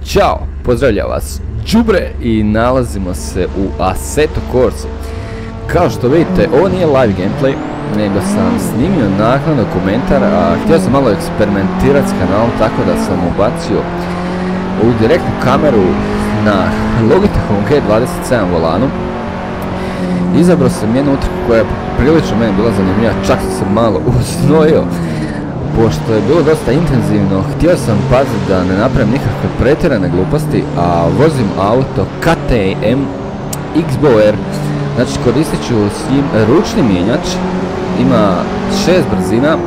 Ćao, pozdravljam vas Đubre i nalazimo se u Assetto Corsi. Kao što vidite, ovo nije live gameplay, nego sam snimio naknadno komentar, a htio sam malo eksperimentirati s kanalom, tako da sam ubacio ovu direktnu kameru na Logitechom G27 volanu. Izabrao sam jednu utrku koja je prilično meni bila zanimljiva, čak sam se malo uznojio. Pošto je bilo dosta intenzivno, htio sam paziti da ne napravim nikakve pretjerane gluposti, a vozim auto KTM XBOR. Znači koristit ću s njim ručni mijenjač, ima 6 brzina,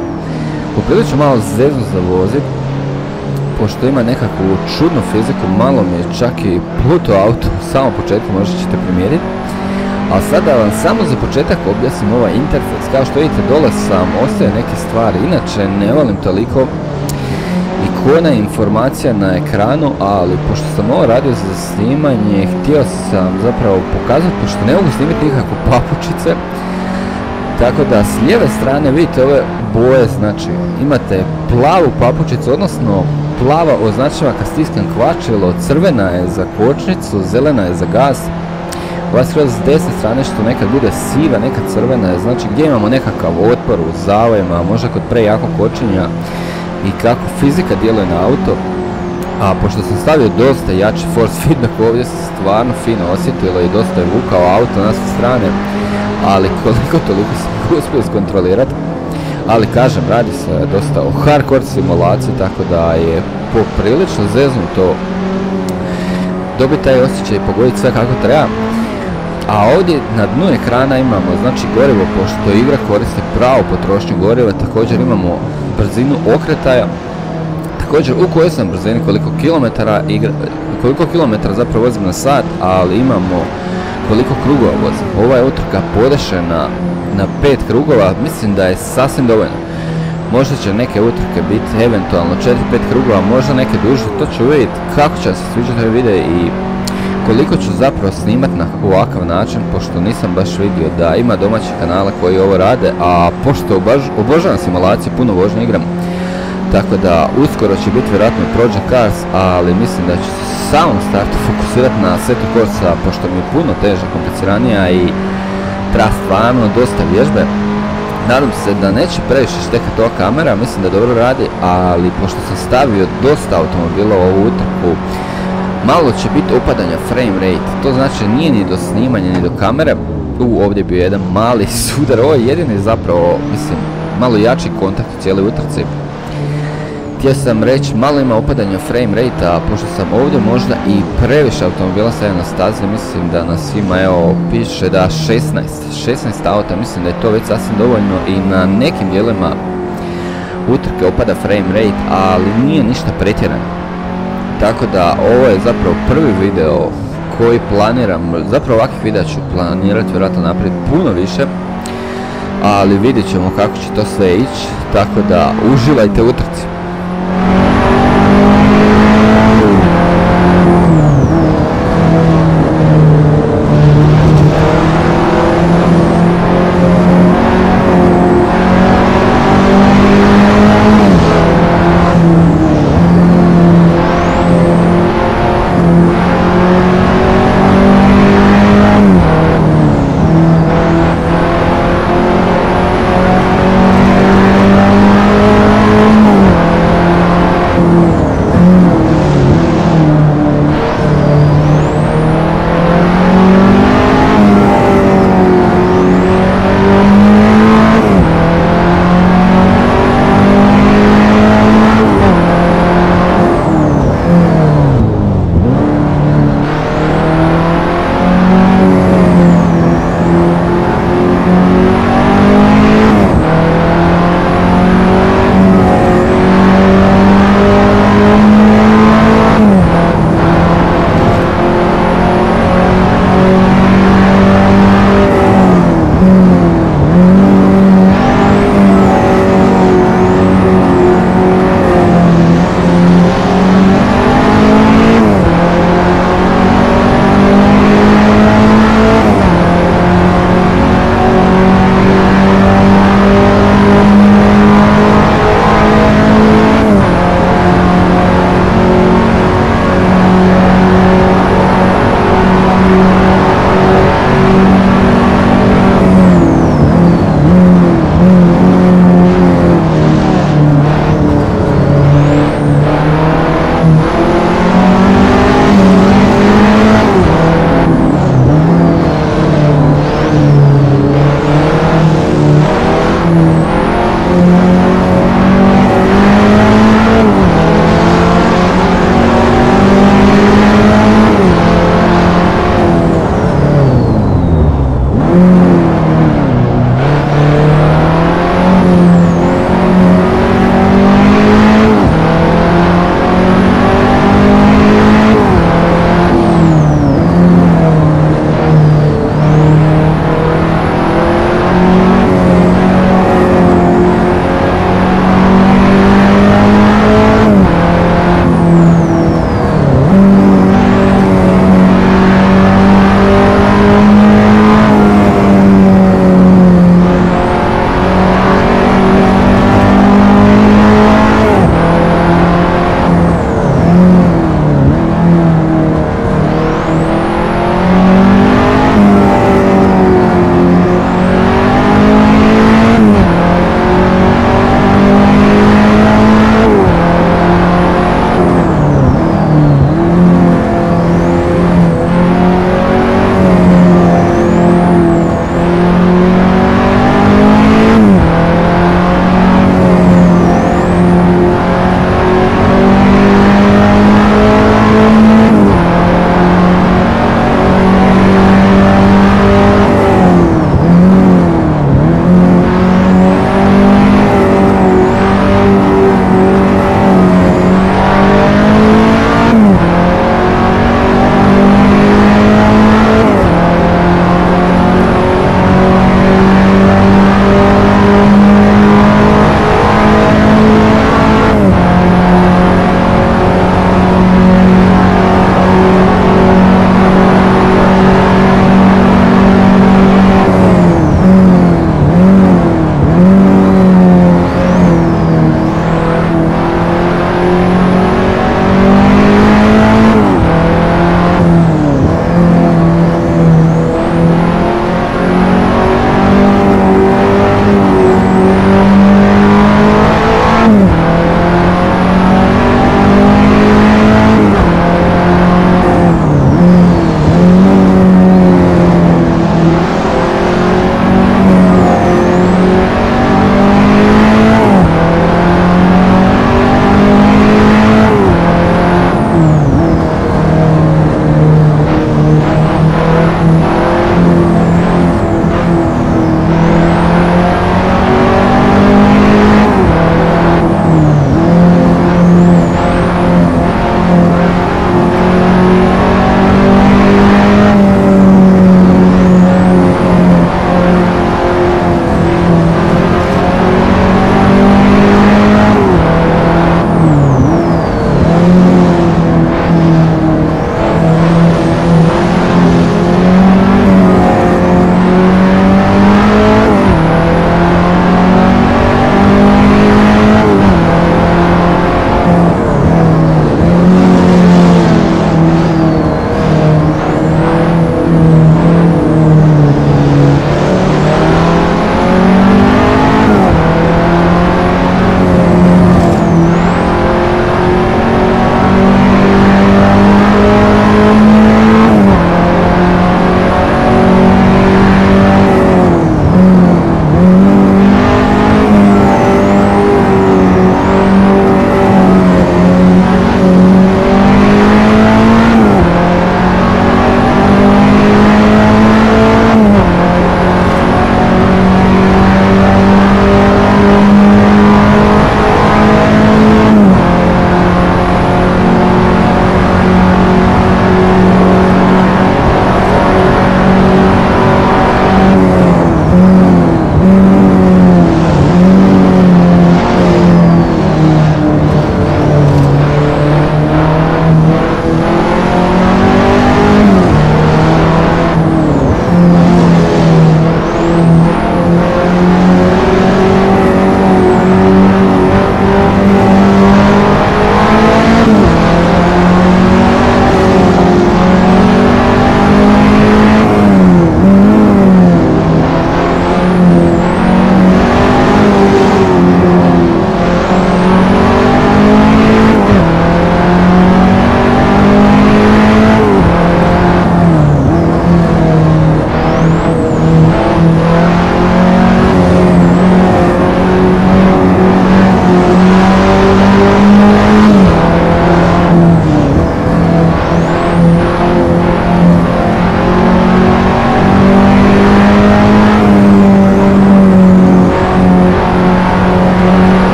poprilično malo zezno za vozit, pošto ima nekakvu čudnu fiziku, malo mi je čak i pluto auto u samom početku, možda ćete primijetiti. A sada vam samo za početak objasnim ovaj interfejs. Kao što vidite, dole sam ostavio neke stvari, inače ne volim toliko ikona i informacija na ekranu, ali pošto sam ovo radio za snimanje, htio sam zapravo pokazati, pošto ne mogu snimiti nikakve papučice, tako da s lijeve strane vidite ove boje, znači imate plavu papučicu, odnosno plava označava kad stiskam kvačilo, crvena je za kočnicu, zelena je za gas. Ova skroz s desne strane što nekad bude siva, nekad crvena je, znači gdje imamo nekakav otpor u zavojima, možda kod prejakog kočenja i kako fizika djeluje na auto. A pošto sam stavio dosta jači force feedback, ovdje se stvarno fino osjetilo i dosta je vukao auto na sve strane, ali koliko toliko sam uspio iskontrolirati. Ali kažem, radi se dosta o hardcore simulaciji, tako da je poprilično zeznuto dobiti taj osjećaj i pogoditi sve kako treba. A ovdje na dnu ekrana imamo znači gorivo, pošto igra koristi pravu potrošnju goriva, također imamo brzinu okretaja, također u kojoj sam brzini, koliko kilometara zapravo vozim na sat, ali imamo koliko krugova vozim. Ova je utrka podešena na 5 krugova, mislim da je sasvim dovoljno. Možda će neke utrke biti eventualno 4-5 krugova, možda neke duže, to ću vidjeti kako će se sviđati ovaj video i koliko ću zapravo snimat na ovakav način, pošto nisam baš vidio da ima domaćih kanala koji ovo rade, a pošto obožavam simulaciju, puno vožnje igram, tako da uskoro će biti vjerojatno Project Cars, ali mislim da ću se u samom startu fokusirati na Assetto Corsa, pošto mi je puno teža, kompliciranija i treba stvarno dosta vježbe. Nadam se da neće previše štekati ova kamera, mislim da dobro radi, ali pošto sam stavio dosta automobila u ovu utrku, malo će biti upadanja frame rate, to znači nije ni do snimanja ni do kamere. Ovdje je bio jedan mali sudar, ovo je jedini zapravo, mislim, malo jači kontakt u cijeloj utrci. Htio sam reći, malo ima upadanja frame rate, a pošto sam ovdje možda i previše automobila stavio na stazi, mislim da nas ima, evo, piše da 16 auta, mislim da je to već sasvim dovoljno i na nekim dijelima utrke opada frame rate, ali nije ništa pretjerano. Tako da ovo je zapravo prvi video koji planiram, zapravo ovakvih videa ću planirati vjerojatno naprijed puno više, ali vidjet ćemo kako će to sve ići, tako da uživajte u utrci.